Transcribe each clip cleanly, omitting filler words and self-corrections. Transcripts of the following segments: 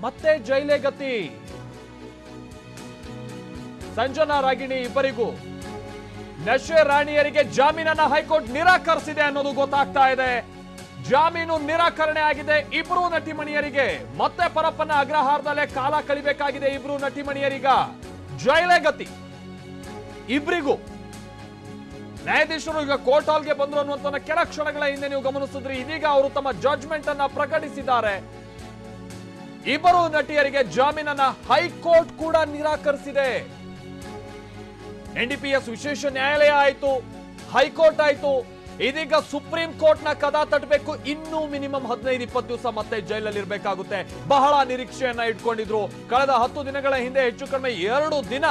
ಮತ್ತೆ ಜೈಲೇ ಗತಿ. ಸಂಜನಾ ರಾಗಿಣಿ ಇಬ್ಬರಿಗೂ ನಶೆ ರಾಣಿಯರಿಗೆ ಜಾಮೀನನ್ನ ಹೈಕೋರ್ಟ್ ನಿರಾಕರಿಸಿದೆ ಅನ್ನೋದು ಗೊತ್ತಾಗ್ತಾ ಇದೆ. ಜಾಮೀನು ನಿರಾಕರಣೆ ಆಗಿದೆ ಇಬ್ರು ನಟಿಮಣಿಯರಿಗೆ. ಮತ್ತೆ ಪರಪ್ಪನ ಅಗ್ರಹಾರದಲ್ಲೇ ಕಾಲ ಕಳಿಬೇಕಾಗಿದೆ ಇಬ್ರು ನಟಿಮಣಿಯರೀಗ. ಜೈಲೇ ಗತಿ ಇಬ್ರಿಗೂ. ನ್ಯಾಯಾಧೀಶರು ಈಗ ಕೋರ್ಟ್ ಹಾಲ್ಗೆ ಬಂದ್ರು ಅನ್ನುವಂತ ಕೆಲ ಕ್ಷಣಗಳ ಹಿಂದೆ ನೀವು ಗಮನಿಸಿದ್ರಿ. ಇದೀಗ ಅವರು ತಮ್ಮ ಜಡ್ಜ್ಮೆಂಟ್ ಅನ್ನ ಪ್ರಕಟಿಸಿದ್ದಾರೆ. ಇಬ್ಬರು ನಟಿಯರಿಗೆ ಜಾಮೀನನ್ನ ಹೈಕೋರ್ಟ್ ಕೂಡ ನಿರಾಕರಿಸಿದೆ. ಎನ್ಡಿಪಿಎಸ್ ವಿಶೇಷ ನ್ಯಾಯಾಲಯ ಆಯ್ತು, ಹೈಕೋರ್ಟ್ ಆಯ್ತು, ಇದೀಗ ಸುಪ್ರೀಂ ಕೋರ್ಟ್ ನ ಕದ ತಟ್ಟಬೇಕು. ಇನ್ನೂ ಮಿನಿಮಮ್ 15-20 ದಿವಸ ಮತ್ತೆ ಜೈಲಲ್ಲಿ ಇರಬೇಕಾಗುತ್ತೆ. ಬಹಳ ನಿರೀಕ್ಷೆಯನ್ನ ಇಟ್ಕೊಂಡಿದ್ರು. ಕಳೆದ 10 ದಿನಗಳ ಹಿಂದೆ ಹೆಚ್ಚು ಕಡಿಮೆ 2 ದಿನ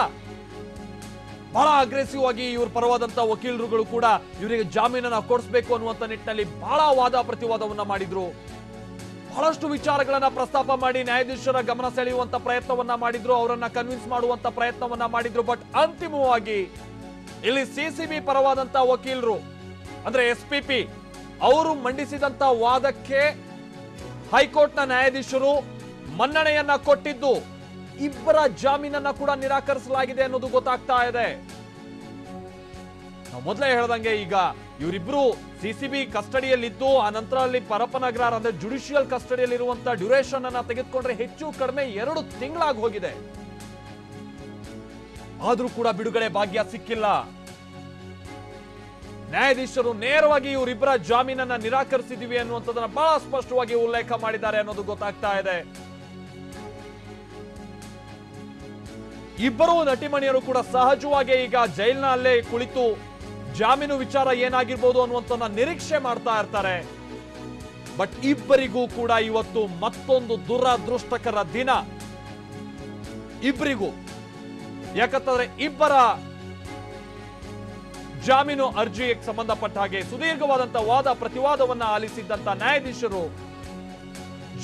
ಬಹಳ ಅಗ್ರೆಸಿವ್ ಆಗಿ ಇವ್ರ ಪರವಾದಂತ ವಕೀಲರುಗಳು ಕೂಡ ಇವರಿಗೆ ಜಾಮೀನನ್ನ ಕೊಡಿಸಬೇಕು ಅನ್ನುವಂತ ನಿಟ್ಟಿನಲ್ಲಿ ಬಹಳ ವಾದ ಪ್ರತಿವಾದವನ್ನ ಮಾಡಿದ್ರು. ಬಹಳಷ್ಟು ವಿಚಾರಗಳನ್ನ ಪ್ರಸ್ತಾಪ ಮಾಡಿ ನ್ಯಾಯಾಧೀಶರ ಗಮನ ಸೆಳೆಯುವಂತ ಪ್ರಯತ್ನವನ್ನ ಮಾಡಿದ್ರು, ಅವರನ್ನ ಕನ್ವಿನ್ಸ್ ಮಾಡುವಂತ ಪ್ರಯತ್ನವನ್ನ ಮಾಡಿದ್ರು. ಬಟ್ ಅಂತಿಮವಾಗಿ ಇಲ್ಲಿ ಸಿಸಿಬಿ ಪರವಾದಂತ ವಕೀಲರು ಅಂದ್ರೆ SPP ಅವರು ಮಂಡಿಸಿದಂತ ವಾದಕ್ಕೆ ಹೈಕೋರ್ಟ್ ನ ನ್ಯಾಯಾಧೀಶರು ಮನ್ನಣೆಯನ್ನ ಕೊಟ್ಟಿದ್ದು ಇಬ್ಬರ ಜಾಮೀನನ್ನ ಕೂಡ ನಿರಾಕರಿಸಲಾಗಿದೆ ಅನ್ನೋದು ಗೊತ್ತಾಗ್ತಾ ಇದೆ. ನಾವು ಮೊದಲೇ ಹೇಳ್ದಂಗೆ ಈಗ ಇವರಿಬ್ರು ಸಿಸಿಬಿ ಕಸ್ಟಡಿಯಲ್ಲಿದ್ದು ಆ ನಂತರ ಅಲ್ಲಿ ಪರಪ್ಪನ ಅಗ್ರಹಾರ ಅಂದ್ರೆ ಜುಡಿಷಿಯಲ್ ಕಸ್ಟಡಿಯಲ್ಲಿ ಇರುವಂತ ಡ್ಯೂರೇಷನ್ ಅನ್ನ ತೆಗೆದುಕೊಂಡ್ರೆ ಹೆಚ್ಚು ಕಡಿಮೆ 2 ತಿಂಗಳಾಗಿ ಹೋಗಿದೆ. ಆದ್ರೂ ಕೂಡ ಬಿಡುಗಡೆ ಭಾಗ್ಯ ಸಿಕ್ಕಿಲ್ಲ. ನ್ಯಾಯಾಧೀಶರು ನೇರವಾಗಿ ಇವರಿಬ್ಬರ ಜಾಮೀನನ್ನ ನಿರಾಕರಿಸಿದೀವಿ ಅನ್ನುವಂಥದ್ದನ್ನ ಬಹಳ ಸ್ಪಷ್ಟವಾಗಿ ಉಲ್ಲೇಖ ಮಾಡಿದ್ದಾರೆ ಅನ್ನೋದು ಗೊತ್ತಾಗ್ತಾ ಇದೆ. ಇಬ್ಬರು ನಟಿಮಣಿಯರು ಕೂಡ ಸಹಜವಾಗಿ ಈಗ ಜೈಲಿನಲ್ಲೇ ಕುಳಿತು ಜಾಮೀನು ವಿಚಾರ ಏನಾಗಿರ್ಬೋದು ಅನ್ನುವಂತ ನಿರೀಕ್ಷೆ ಮಾಡ್ತಾ ಇರ್ತಾರೆ. ಬಟ್ ಇಬ್ಬರಿಗೂ ಕೂಡ ಇವತ್ತು ಮತ್ತೊಂದು ದುರದೃಷ್ಟಕರ ದಿನ ಇಬ್ಬರಿಗೂ. ಯಾಕಂತಂದ್ರೆ ಇಬ್ಬರ ಜಾಮೀನು ಅರ್ಜಿಗೆ ಸಂಬಂಧಪಟ್ಟ ಹಾಗೆ ಸುದೀರ್ಘವಾದಂತ ವಾದ ಪ್ರತಿವಾದವನ್ನ ಆಲಿಸಿದ್ದಂತ ನ್ಯಾಯಾಧೀಶರು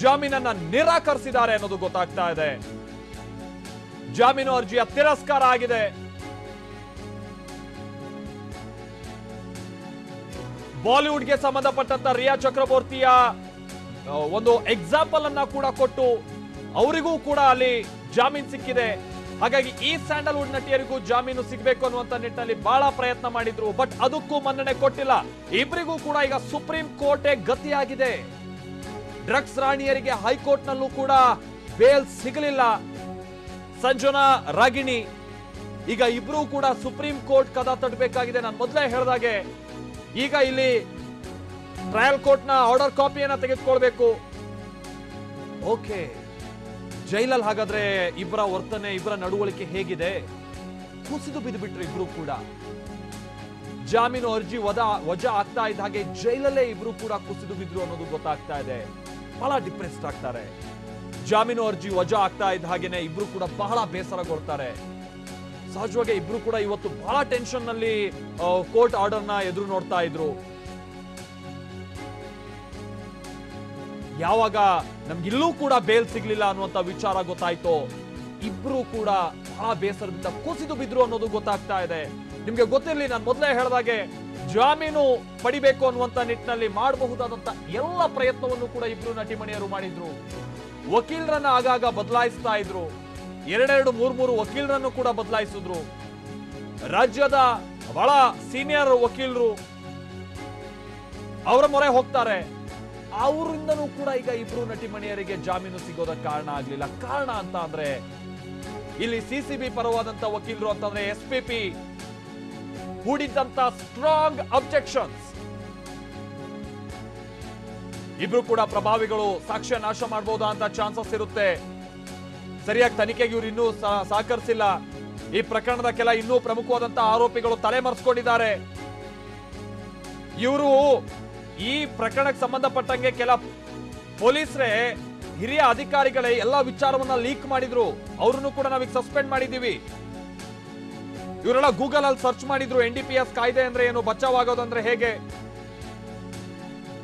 ಜಾಮೀನನ್ನ ನಿರಾಕರಿಸಿದ್ದಾರೆ ಅನ್ನೋದು ಗೊತ್ತಾಗ್ತಾ ಇದೆ. ಜಾಮೀನು ಅರ್ಜಿಯ ತಿರಸ್ಕಾರ ಆಗಿದೆ. ಬಾಲಿವುಡ್ಗೆ ಸಂಬಂಧಪಟ್ಟಂತ ರಿಯಾ ಚಕ್ರವರ್ತಿಯ ಒಂದು ಎಕ್ಸಾಂಪಲ್ ಅನ್ನ ಕೂಡ ಕೊಟ್ಟು ಅವರಿಗೂ ಕೂಡ ಅಲ್ಲಿ ಜಾಮೀನು ಸಿಕ್ಕಿದೆ. ಹಾಗಾಗಿ ಈ ಸ್ಯಾಂಡಲ್ವುಡ್ ನಟಿಯರಿಗೂ ಜಾಮೀನು ಸಿಗಬೇಕು ಅನ್ನುವಂತ ನಿಟ್ಟಿನಲ್ಲಿ ಬಹಳ ಪ್ರಯತ್ನ ಮಾಡಿದ್ರು. ಬಟ್ ಅದಕ್ಕೂ ಮನ್ನಣೆ ಕೊಟ್ಟಿಲ್ಲ. ಇಬ್ಬರಿಗೂ ಕೂಡ ಈಗ ಸುಪ್ರೀಂ ಕೋರ್ಟೇ ಗತಿಯಾಗಿದೆ. ಡ್ರಗ್ಸ್ ರಾಣಿಯರಿಗೆ ಹೈಕೋರ್ಟ್ ನಲ್ಲೂ ಕೂಡ ಬೇಲ್ ಸಿಗಲಿಲ್ಲ. ಸಂಜನಾ ರಾಗಿಣಿ ಈಗ ಇಬ್ರು ಕೂಡ ಸುಪ್ರೀಂ ಕೋರ್ಟ್ ಕದ ತಟ್ಟಬೇಕಾಗಿದೆ. ನಾನು ಮೊದಲೇ ಹೇಳಿದಾಗೆ ಈಗ ಇಲ್ಲಿ ಟ್ರಯಲ್ ಕೋರ್ಟ್ ನ ಆರ್ಡರ್ ಕಾಪಿಯನ್ನ ತೆಗೆದುಕೊಳ್ಬೇಕು. ಓಕೆ, ಜೈಲಲ್ಲಿ ಹಾಗಾದ್ರೆ ಇಬ್ಬರ ವರ್ತನೆ, ಇಬ್ಬರ ನಡವಳಿಕೆ ಹೇಗಿದೆ? ಕುಸಿದು ಬಿದ್ದು ಬಿಟ್ರು ಇಬ್ರು ಕೂಡ. ಜಾಮೀನು ಅರ್ಜಿ ವಜಾ ಆಗ್ತಾ ಇದ್ದ ಹಾಗೆ ಜೈಲಲ್ಲೇ ಇಬ್ರು ಕೂಡ ಕುಸಿದು ಬಿದ್ರು ಅನ್ನೋದು ಗೊತ್ತಾಗ್ತಾ ಇದೆ. ಬಹಳ ಡಿಪ್ರೆಸ್ಡ್ ಆಗ್ತಾರೆ. ಜಾಮೀನು ಅರ್ಜಿ ವಜಾ ಆಗ್ತಾ ಇದ್ದ ಹಾಗೇನೆ ಇಬ್ರು ಕೂಡ ಬಹಳ ಬೇಸರಗೊಳ್ತಾರೆ. ಸಹಜವಾಗಿ ಇಬ್ರು ಕೂಡ ಇವತ್ತು ಬಹಳ ಟೆನ್ಷನ್ ನಲ್ಲಿ ಕೋರ್ಟ್ ಆರ್ಡರ್ ನ ಎದುರು ನೋಡ್ತಾ ಇದ್ರು. ಯಾವಾಗ ನಮ್ಗಿಲ್ಲೂ ಕೂಡ ಬೇಲ್ ಸಿಗ್ಲಿಲ್ಲ ಅನ್ನುವಂತ ವಿಚಾರ ಗೊತ್ತಾಯ್ತು, ಇಬ್ರು ಕೂಡ ಬಹಳ ಬೇಸರದಿಂದ ಕುಸಿದು ಬಿದ್ರು ಅನ್ನೋದು ಗೊತ್ತಾಗ್ತಾ ಇದೆ. ನಿಮ್ಗೆ ಗೊತ್ತಿರ್ಲಿ, ನಾನು ಮೊದಲೇ ಹೇಳಿದಾಗೆ ಜಾಮೀನು ಪಡಿಬೇಕು ಅನ್ನುವಂತ ನಿಟ್ಟಿನಲ್ಲಿ ಮಾಡಬಹುದಾದಂತ ಎಲ್ಲ ಪ್ರಯತ್ನವನ್ನು ಕೂಡ ಇಬ್ರು ನಟಿಮಣಿಯರು ಮಾಡಿದ್ರು. ವಕೀಲರನ್ನ ಆಗಾಗ ಬದಲಾಯಿಸ್ತಾ ಇದ್ರು. 2-3 ವಕೀಲರನ್ನು ಕೂಡ ಬದಲಾಯಿಸಿದ್ರು. ರಾಜ್ಯದ ಬಹಳ ಸೀನಿಯರ್ ವಕೀಲರು ಅವರ ಮೊರೆ ಹೋಗ್ತಾರೆ. ಅವರಿಂದನೂ ಕೂಡ ಈಗ ಇಬ್ರು ನಟಿಮಣಿಯರಿಗೆ ಜಾಮೀನು ಸಿಗೋದಕ್ಕೆ ಕಾರಣ ಆಗ್ಲಿಲ್ಲ. ಕಾರಣ ಅಂತ ಅಂದ್ರೆ ಇಲ್ಲಿ ಸಿಸಿಬಿ ಪರವಾದಂತ ವಕೀಲರು ಅಂತಂದ್ರೆ SPP ಹೂಡಿದ್ದಂತ ಸ್ಟ್ರಾಂಗ್ ಅಬ್ಜೆಕ್ಷನ್ಸ್. ಇಬ್ರು ಕೂಡ ಪ್ರಭಾವಿಗಳು ಸಾಕ್ಷ್ಯ ನಾಶ ಮಾಡಬಹುದಾ ಅಂತ ಚಾನ್ಸಸ್ ಇರುತ್ತೆ. ಸರಿಯಾಗಿ ತನಿಖೆಗೆ ಇವರು ಇನ್ನೂ ಸಹಕರಿಸಿಲ್ಲ. ಈ ಪ್ರಕರಣದ ಕೆಲ ಇನ್ನೂ ಪ್ರಮುಖವಾದಂತಹ ಆರೋಪಿಗಳು ತಲೆಮರೆಸಿಕೊಂಡಿದ್ದಾರೆ. ಇವರು ಈ ಪ್ರಕರಣಕ್ಕೆ ಸಂಬಂಧಪಟ್ಟಂಗೆ ಕೆಲ ಪೊಲೀಸರೇ, ಹಿರಿಯ ಅಧಿಕಾರಿಗಳೇ ಎಲ್ಲ ವಿಚಾರವನ್ನ ಲೀಕ್ ಮಾಡಿದ್ರು. ಅವರನ್ನು ಕೂಡ ನಾವೀಗ ಸಸ್ಪೆಂಡ್ ಮಾಡಿದೀವಿ. ಇವರೆಲ್ಲ ಗೂಗಲ್ ಅಲ್ಲಿ ಸರ್ಚ್ ಮಾಡಿದ್ರು, NDPS ಕಾಯ್ದೆ ಅಂದ್ರೆ ಏನು, ಬಚಾವ್ ಆಗೋದಂದ್ರೆ ಹೇಗೆ,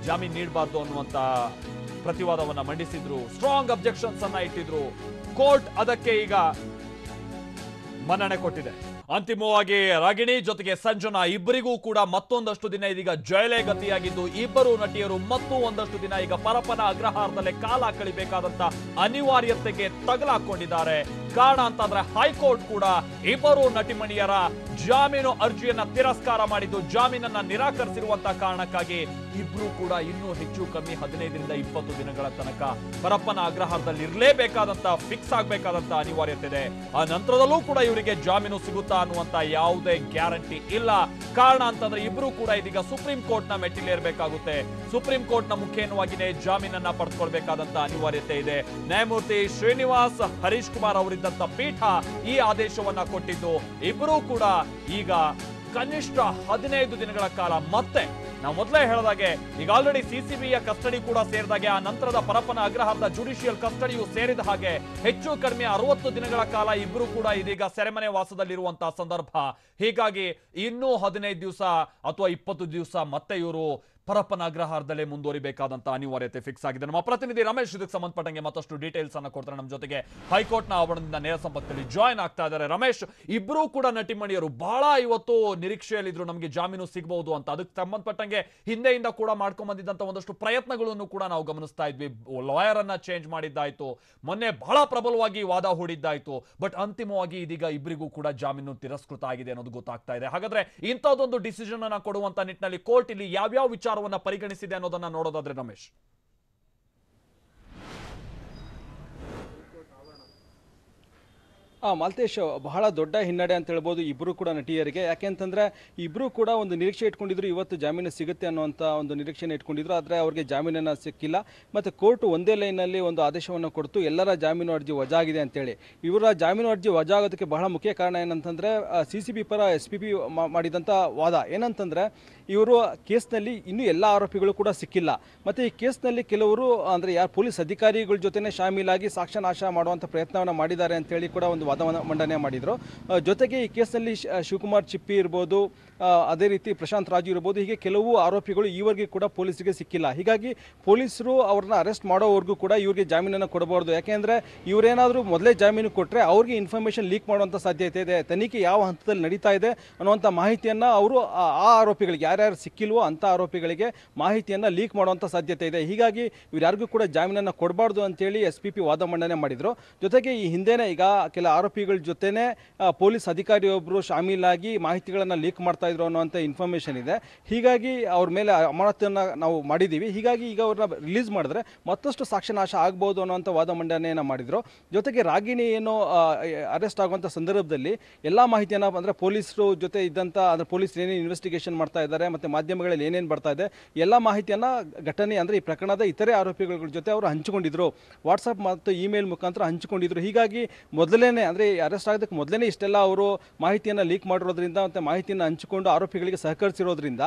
ಜಾಮೀನು ನೀಡಬಾರ್ದು ಅನ್ನುವಂತ ಪ್ರತಿವಾದವನ್ನ ಮಂಡಿಸಿದ್ರು. ಸ್ಟ್ರಾಂಗ್ ಅಬ್ಜೆಕ್ಷನ್ಸ್ ಅನ್ನ ಇಟ್ಟಿದ್ರು. ಕೋರ್ಟ್ ಅದಕ್ಕೆ ಈಗ ಮನ್ನಣೆ ಕೊಟ್ಟಿದೆ. ಅಂತಿಮವಾಗಿ ರಾಗಿಣಿ ಜೊತೆಗೆ ಸಂಜನಾ ಇಬ್ಬರಿಗೂ ಕೂಡ ಮತ್ತೊಂದಷ್ಟು ದಿನ ಇದೀಗ ಜೈಲೇ ಗತಿಯಾಗಿದ್ದು ಇಬ್ಬರು ನಟಿಯರು ಮತ್ತು ಒಂದಷ್ಟು ದಿನ ಈಗ ಪರಪ್ಪನ ಅಗ್ರಹಾರದಲ್ಲೇ ಕಾಲ ಕಳಿಬೇಕಾದಂತ ಅನಿವಾರ್ಯತೆಗೆ ತಗಲಾಕೊಂಡಿದ್ದಾರೆ. ಕಾರಣ ಅಂತಂದ್ರೆ ಹೈಕೋರ್ಟ್ ಕೂಡ ಇಬ್ಬರು ನಟಿಮಣಿಯರ ಜಾಮೀನು ಅರ್ಜಿಯನ್ನ ತಿರಸ್ಕಾರ ಮಾಡಿದ್ದು ಜಾಮೀನನ್ನ ನಿರಾಕರಿಸಿರುವಂತಹ ಕಾರಣಕ್ಕಾಗಿ ಇಬ್ರು ಕೂಡ ಇನ್ನೂ ಹೆಚ್ಚು ಕಮ್ಮಿ 15ರಿಂದ 20 ದಿನಗಳ ತನಕ ಪರಪ್ಪನ ಅಗ್ರಹಾರದಲ್ಲಿ ಇರಲೇಬೇಕಾದಂತ ಫಿಕ್ಸ್ ಆಗಬೇಕಾದಂತ ಅನಿವಾರ್ಯತೆ ಇದೆ. ಆ ನಂತರದಲ್ಲೂ ಕೂಡ ಇವರಿಗೆ ಜಾಮೀನು ಸಿಗುತ್ತಾ ಅನ್ನುವಂತ ಯಾವುದೇ ಗ್ಯಾರಂಟಿ ಇಲ್ಲ. ಕಾರಣ ಅಂತಂದ್ರೆ ಇಬ್ರು ಕೂಡ ಇದೀಗ ಸುಪ್ರೀಂ ಕೋರ್ಟ್ ನ ಮೆಟ್ಟಿಲೇರಬೇಕಾಗುತ್ತೆ. ಸುಪ್ರೀಂ ಕೋರ್ಟ್ ನ ಮುಖೇನವಾಗಿನೇ ಜಾಮೀನನ್ನ ಪಡೆದುಕೊಳ್ಬೇಕಾದಂತ ಅನಿವಾರ್ಯತೆ ಇದೆ. ನ್ಯಾಯಮೂರ್ತಿ ಶ್ರೀನಿವಾಸ್ ಹರೀಶ್ ಕುಮಾರ್ ಅವರಿದ್ದಂತ ಪೀಠ ಈ ಆದೇಶವನ್ನ ಕೊಟ್ಟಿದ್ದು ಇಬ್ಬರೂ ಕೂಡ ಈಗ ಕನಿಷ್ಠ 15 ದಿನಗಳ ಕಾಲ ಮತ್ತೆ ನಾವು ಮೊದಲೇ ಹೇಳಿದಾಗೆ ಈಗ ಆಲ್ರೆಡಿ ಸಿಸಿಬಿಯ ಕಸ್ಟಡಿ ಕೂಡ ಸೇರಿದಾಗೆ ಆ ನಂತರದ ಪರಪ್ಪನ ಅಗ್ರಹಾರದ ಜುಡಿಷಿಯಲ್ ಕಸ್ಟಡಿಯು ಸೇರಿದ ಹಾಗೆ ಹೆಚ್ಚು ಕಡಿಮೆ 60 ದಿನಗಳ ಕಾಲ ಇಬ್ರು ಕೂಡ ಇದೀಗ ಸೆರೆಮನೆ ವಾಸದಲ್ಲಿರುವಂತಹ ಸಂದರ್ಭ. ಹೀಗಾಗಿ ಇನ್ನೂ 15 ದಿವಸ ಅಥವಾ 20 ದಿವಸ ಮತ್ತೆ ಇವರು ಪರಪ್ಪನ ಅಗ್ರಹಾರದಲ್ಲೇ ಮುಂದುವರಿಬೇಕಾದಂತ ಅನಿವಾರ್ಯತೆ ಫಿಕ್ಸ್ ಆಗಿದೆ. ನಮ್ಮ ಪ್ರತಿನಿಧಿ ರಮೇಶ್ ಇದಕ್ಕೆ ಸಂಬಂಧಪಟ್ಟಂಗೆ ಮತ್ತಷ್ಟು ಡೀಟೇಲ್ಸ್ ಅನ್ನ ಕೊಡ್ತಾರೆ. ನಮ್ಮ ಜೊತೆಗೆ ಹೈಕೋರ್ಟ್ ನ ಆವರಣದಿಂದ ನೇರ ಸಂಪರ್ಕದಲ್ಲಿ ಜಾಯ್ನ್ ಆಗ್ತಾ ಇದ್ದಾರೆ. ರಮೇಶ್, ಇಬ್ಬರೂ ಕೂಡ ನಟಿಮಣಿಯರು ಬಹಳ ಇವತ್ತು ನಿರೀಕ್ಷೆಯಲ್ಲಿದ್ರು ನಮಗೆ ಜಾಮೀನು ಸಿಗಬಹುದು ಅಂತ. ಅದಕ್ಕೆ ಸಂಬಂಧಪಟ್ಟಂಗೆ ಹಿಂದೆಯಿಂದ ಕೂಡ ಮಾಡ್ಕೊಂಡ್ ಬಂದಿದ್ದಂತ ಒಂದಷ್ಟು ಪ್ರಯತ್ನಗಳನ್ನು ಕೂಡ ನಾವು ಗಮನಿಸ್ತಾ ಇದ್ವಿ. ಲಾಯರ್ ಅನ್ನ ಚೇಂಜ್ ಮಾಡಿದ್ದಾಯ್ತು, ಮೊನ್ನೆ ಬಹಳ ಪ್ರಬಲವಾಗಿ ವಾದ ಹೂಡಿದ್ದಾಯ್ತು. ಬಟ್ ಅಂತಿಮವಾಗಿ ಇದೀಗ ಇಬ್ಬರಿಗೂ ಕೂಡ ಜಾಮೀನು ತಿರಸ್ಕೃತ ಆಗಿದೆ ಅನ್ನೋದು ಗೊತ್ತಾಗ್ತಾ ಇದೆ. ಹಾಗಾದ್ರೆ ಇಂಥದ್ದೊಂದು ಡಿಸಿಷನ್ ಅನ್ನ ಕೊಡುವಂತ ನಿಟ್ಟಿನಲ್ಲಿ ಕೋರ್ಟ್ ಇಲ್ಲಿ ಯಾವ್ಯಾವ ವಿಚಾರವನ್ನ ಪರಿಗಣಿಸಿದೆ ಅನ್ನೋದನ್ನ ನೋಡೋದಾದ್ರೆ ರಮೇಶ್. ಮಾಲ್ತೇಶ್, ಬಹಳ ದೊಡ್ಡ ಹಿನ್ನಡೆ ಅಂತ ಹೇಳ್ಬೋದು ಇಬ್ಬರು ಕೂಡ ನಟಿಯರಿಗೆ. ಯಾಕೆಂತಂದ್ರೆ ಇಬ್ಬರು ಕೂಡ ಒಂದು ನಿರೀಕ್ಷೆ ಇಟ್ಕೊಂಡಿದ್ರು, ಇವತ್ತು ಜಾಮೀನು ಸಿಗುತ್ತೆ ಅನ್ನುವಂಥ ಒಂದು ನಿರೀಕ್ಷೆನ ಇಟ್ಕೊಂಡಿದ್ರು. ಆದರೆ ಅವ್ರಿಗೆ ಜಾಮೀನನ್ನು ಸಿಕ್ಕಿಲ್ಲ. ಮತ್ತು ಕೋರ್ಟ್ ಒಂದೇ ಲೈನಲ್ಲಿ ಒಂದು ಆದೇಶವನ್ನು ಕೊಡ್ತು, ಎಲ್ಲರ ಜಾಮೀನು ಅರ್ಜಿ ವಜಾಗಿದೆ ಅಂತೇಳಿ. ಇವರ ಜಾಮೀನು ಅರ್ಜಿ ವಜಾಗೋದಕ್ಕೆ ಬಹಳ ಮುಖ್ಯ ಕಾರಣ ಏನಂತಂದರೆ CCB ಪರ SPP ಮಾಡಿದಂಥ ವಾದ ಏನಂತಂದರೆ ಇವರು ಕೇಸ್ನಲ್ಲಿ ಇನ್ನೂ ಎಲ್ಲ ಆರೋಪಿಗಳು ಕೂಡ ಸಿಕ್ಕಿಲ್ಲ. ಮತ್ತು ಈ ಕೇಸ್ನಲ್ಲಿ ಕೆಲವರು ಅಂದರೆ ಯಾರು ಪೊಲೀಸ್ ಅಧಿಕಾರಿಗಳ ಜೊತೆನೇ ಶಾಮೀಲಾಗಿ ಸಾಕ್ಷ್ಯನಾಶ ಮಾಡುವಂಥ ಪ್ರಯತ್ನವನ್ನು ಮಾಡಿದ್ದಾರೆ ಅಂತೇಳಿ ಕೂಡ ಒಂದು ವಾದವನ್ನು ಮಂಡನೆ ಮಾಡಿದರು. ಜೊತೆಗೆ ಈ ಕೇಸ್ನಲ್ಲಿ ಶಿವಕುಮಾರ್ ಚಿಪ್ಪಿ ಇರ್ಬೋದು, ಅದೇ ರೀತಿ ಪ್ರಶಾಂತ್ ರಾಜು ಇರ್ಬೋದು, ಹೀಗೆ ಕೆಲವು ಆರೋಪಿಗಳು ಈವರೆಗೂ ಕೂಡ ಪೊಲೀಸರಿಗೆ ಸಿಕ್ಕಿಲ್ಲ. ಹೀಗಾಗಿ ಪೊಲೀಸರು ಅವ್ರನ್ನ ಅರೆಸ್ಟ್ ಮಾಡೋವರೆಗೂ ಕೂಡ ಇವ್ರಿಗೆ ಜಾಮೀನನ್ನು ಕೊಡಬಾರ್ದು. ಯಾಕೆಂದರೆ ಇವರೇನಾದರೂ ಮೊದಲೇ ಜಾಮೀನು ಕೊಟ್ಟರೆ ಅವ್ರಿಗೆ ಇನ್ಫಾರ್ಮೇಷನ್ ಲೀಕ್ ಮಾಡುವಂಥ ಸಾಧ್ಯತೆ ಇದೆ. ತನಿಖೆ ಯಾವ ಹಂತದಲ್ಲಿ ನಡೀತಾ ಇದೆ ಅನ್ನುವಂಥ ಮಾಹಿತಿಯನ್ನು ಅವರು ಆ ಆರೋಪಿಗಳಿಗೆ ಯಾರ್ಯಾರು ಸಿಕ್ಕಿಲ್ವೋ ಅಂಥ ಆರೋಪಿಗಳಿಗೆ ಮಾಹಿತಿಯನ್ನು ಲೀಕ್ ಮಾಡುವಂಥ ಸಾಧ್ಯತೆ ಇದೆ. ಹೀಗಾಗಿ ಇವ್ರ್ಯಾರಿಗೂ ಕೂಡ ಜಾಮೀನನ್ನು ಕೊಡಬಾರ್ದು ಅಂತೇಳಿ SPP ವಾದ ಮಂಡನೆ ಮಾಡಿದರು. ಜೊತೆಗೆ ಈ ಹಿಂದೆನೇ ಈಗ ಕೆಲ ಆರೋಪಿಗಳ ಜೊತೆನೇ ಪೊಲೀಸ್ ಅಧಿಕಾರಿಯೊಬ್ಬರು ಶಾಮೀಲಾಗಿ ಮಾಹಿತಿಗಳನ್ನು ಲೀಕ್ ಮಾಡ್ತಾ ಇದ್ರು ಅನ್ನುವಂಥ ಇನ್ಫಾರ್ಮೇಷನ್ ಇದೆ. ಹೀಗಾಗಿ ಅವ್ರ ಮೇಲೆ ಅಮಾನತನ್ನು ನಾವು ಮಾಡಿದ್ದೀವಿ. ಹೀಗಾಗಿ ಈಗ ಅವ್ರನ್ನ ರಿಲೀಸ್ ಮಾಡಿದ್ರೆ ಮತ್ತಷ್ಟು ಸಾಕ್ಷ್ಯನಾಶ ಆಗ್ಬೋದು ಅನ್ನೋಂಥ ವಾದ ಮಂಡನೆಯನ್ನು ಮಾಡಿದರು. ಜೊತೆಗೆ ರಾಗಿಣಿ ಏನು ಅರೆಸ್ಟ್ ಆಗುವಂಥ ಸಂದರ್ಭದಲ್ಲಿ ಎಲ್ಲ ಮಾಹಿತಿಯನ್ನು ಅಂದರೆ ಪೊಲೀಸರು ಜೊತೆ ಇದ್ದಂಥ ಅಂದರೆ ಪೊಲೀಸ್ ಏನೇನು ಇನ್ವೆಸ್ಟಿಗೇಷನ್ ಮಾಡ್ತಾ ಇದ್ದಾರೆ ಮತ್ತು ಮಾಧ್ಯಮಗಳಲ್ಲಿ ಏನೇನು ಬರ್ತಾ ಇದೆ ಎಲ್ಲ ಮಾಹಿತಿಯನ್ನು ಘಟನೆ ಅಂದರೆ ಈ ಪ್ರಕರಣದ ಇತರೆ ಆರೋಪಿಗಳ ಜೊತೆ ಅವರು ಹಂಚಿಕೊಂಡಿದ್ರು, ವಾಟ್ಸಪ್ ಮತ್ತು ಇಮೇಲ್ ಮುಖಾಂತರ ಹಂಚಿಕೊಂಡಿದ್ರು. ಹೀಗಾಗಿ ಮೊದಲೇನೆ ಅಂದರೆ ಅರೆಸ್ಟ್ ಆಗೋದಕ್ಕೆ ಮೊದಲೇ ಇಷ್ಟೆಲ್ಲ ಅವರು ಮಾಹಿತಿಯನ್ನು ಲೀಕ್ ಮಾಡಿರೋದ್ರಿಂದ ಮತ್ತು ಮಾಹಿತಿಯನ್ನು ಹಂಚಿಕೊಂಡು ಆರೋಪಿಗಳಿಗೆ ಸಹಕರಿಸಿರೋದ್ರಿಂದ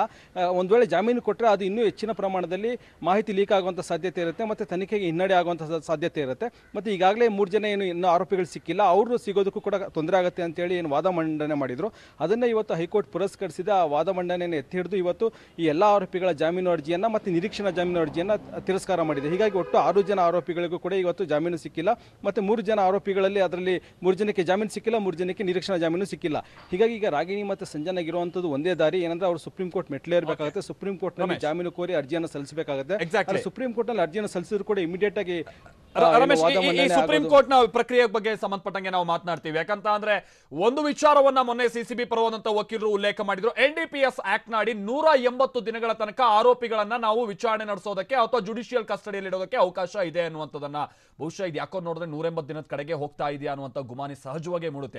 ಒಂದು ವೇಳೆ ಜಾಮೀನು ಕೊಟ್ಟರೆ ಅದು ಇನ್ನೂ ಹೆಚ್ಚಿನ ಪ್ರಮಾಣದಲ್ಲಿ ಮಾಹಿತಿ ಲೀಕ್ ಆಗುವಂಥ ಸಾಧ್ಯತೆ ಇರುತ್ತೆ ಮತ್ತು ತನಿಖೆಗೆ ಹಿನ್ನಡೆ ಆಗುವಂಥ ಸಾಧ್ಯತೆ ಇರುತ್ತೆ. ಮತ್ತು ಈಗಾಗಲೇ 3 ಜನ ಏನು ಇನ್ನೂ ಆರೋಪಿಗಳು ಸಿಕ್ಕಿಲ್ಲ, ಅವರು ಸಿಗೋದಕ್ಕೂ ಕೂಡ ತೊಂದರೆ ಆಗುತ್ತೆ ಅಂತೇಳಿ ಏನು ವಾದ ಮಂಡನೆ ಮಾಡಿದರು. ಅದನ್ನೇ ಇವತ್ತು ಹೈಕೋರ್ಟ್ ಪುರಸ್ಕರಿಸಿದ ಆ ವಾದ ಮಂಡನೆಯನ್ನು ಎತ್ತಿ ಹಿಡಿದು ಇವತ್ತು ಈ ಎಲ್ಲ ಆರೋಪಿಗಳ ಜಾಮೀನು ಅರ್ಜಿಯನ್ನು ಮತ್ತು ನಿರೀಕ್ಷಣಾ ಜಾಮೀನು ಅರ್ಜಿಯನ್ನು ತಿರಸ್ಕಾರ ಮಾಡಿದೆ. ಹೀಗಾಗಿ ಒಟ್ಟು 6 ಜನ ಆರೋಪಿಗಳಿಗೂ ಕೂಡ ಇವತ್ತು ಜಾಮೀನು ಸಿಕ್ಕಿಲ್ಲ. ಮತ್ತು 3 ಜನ ಆರೋಪಿಗಳಲ್ಲಿ ಅದರಲ್ಲಿ 3 ಜನಕ್ಕೆ ಜಾಮೀನು ಸಿಕ್ಕಿಲ್ಲ, 3 ಜನಕ್ಕೆ ನಿರೀಕ್ಷಣಾ ಜಾಮೀನು ಸಿಕ್ಕಿಲ್ಲ. ಹೀಗಾಗಿ ಈಗ ರಾಗಿಣಿ ಮತ್ತು ಸಂಜನಾಗ್ ಇರುವಂಥದ್ದು ಒಂದೇ ದಾರಿ ಏನಂದ್ರೆ ಅವರು ಸುಪ್ರೀಂ ಕೋರ್ಟ್ ಮೆಟ್ಲೇರಬೇಕಾಗುತ್ತೆ. ಸುಪ್ರೀಂ ಕೋರ್ಟ್ನಲ್ಲಿ ಜಾಮೀನು ಕೋರಿ ಅರ್ಜಿಯನ್ನು ಸಲ್ಲಿಸಬೇಕಾಗುತ್ತೆ. ಸುಪ್ರೀಂ ಕೋರ್ಟ್ನಲ್ಲಿ ಅರ್ಜಿಯನ್ನು ಸಲ್ಲಿಸಿದ್ರು ಕೂಡ ಇಮಿಡಿಯೇಟ್ ಆಗಿ ರಮೇಶ್, ಈ ಸುಪ್ರೀಂ ಕೋರ್ಟ್ ನ ಪ್ರಕ್ರಿಯೆ ಬಗ್ಗೆ ಸಂಬಂಧಪಟ್ಟಂಗೆ ನಾವು ಮಾತನಾಡ್ತೀವಿ. ಯಾಕಂತ ಅಂದ್ರೆ ಒಂದು ವಿಚಾರವನ್ನ ಮೊನ್ನೆ CCB ಪರವಾದಂತ ವಕೀಲರು ಉಲ್ಲೇಖ ಮಾಡಿದ್ರು. NDPS ಆಕ್ಟ್ ನಾಡಿ 180 ದಿನಗಳ ತನಕ ಆರೋಪಿಗಳನ್ನ ನಾವು ವಿಚಾರಣೆ ನಡೆಸೋದಕ್ಕೆ ಅಥವಾ ಜುಡಿಷಿಯಲ್ ಕಸ್ಟಡಿಯಲ್ಲಿ ಇಡೋದಕ್ಕೆ ಅವಕಾಶ ಇದೆ ಅನ್ನುವಂಥದ್ದನ್ನ ಬಹುಶಃ ಇದು ಯಾಕೋ ನೋಡಿದ್ರೆ 180 ದಿನದ ಕಡೆಗೆ ಹೋಗ್ತಾ ಇದೆಯಾ ಅನ್ನುವಂಥ ಗುಮಾನಿ ಸಹಜವಾಗಿ ಮೂಡುತ್ತೆ.